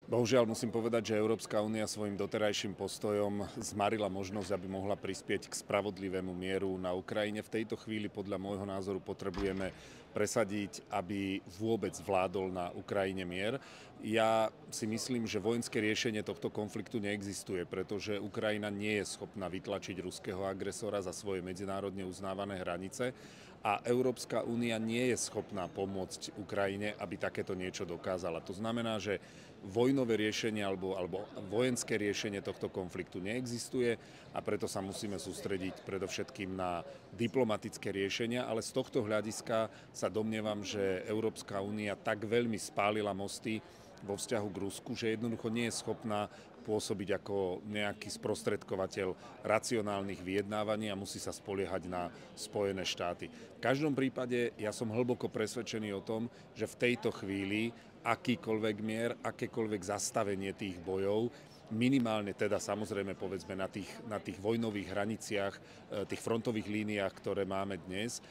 Bohužiaľ musím povedať, že Európska únia svojim doterajším postojom zmarila možnosť, aby mohla prispieť k spravodlivému mieru na Ukrajine. V tejto chvíli podľa môjho názoru potrebujeme presadiť, aby vôbec vládol na Ukrajine mier. Ja si myslím, že vojenské riešenie tohto konfliktu neexistuje, pretože Ukrajina nie je schopná vytlačiť ruského agresora za svoje medzinárodne uznávané hranice a Európska únia nie je schopná pomôcť Ukrajine, aby takéto niečo dokázala. To znamená, že vojnové riešenie alebo vojenské riešenie tohto konfliktu neexistuje a preto sa musíme sústrediť predovšetkým na diplomatické riešenia, ale z tohto hľadiska sa domnievam, že Európska únia tak veľmi spálila mosty vo vzťahu k Rusku, že jednoducho nie je schopná pôsobiť ako nejaký sprostredkovateľ racionálnych vyjednávaní a musí sa spoliehať na Spojené štáty. V každom prípade ja som hlboko presvedčený o tom, že v tejto chvíli akýkoľvek mier, akékoľvek zastavenie tých bojov, minimálne teda samozrejme povedzme na tých vojnových hraniciach, tých frontových líniách, ktoré máme dnes,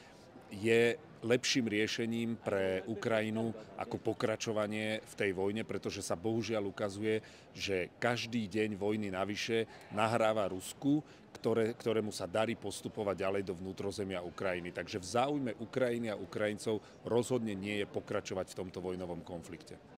je lepším riešením pre Ukrajinu ako pokračovanie v tej vojne, pretože sa bohužiaľ ukazuje, že každý deň vojny navyše nahráva Rusku, ktorému sa darí postupovať ďalej do vnútrozemia Ukrajiny. Takže v záujme Ukrajiny a Ukrajincov rozhodne nie je pokračovať v tomto vojnovom konflikte.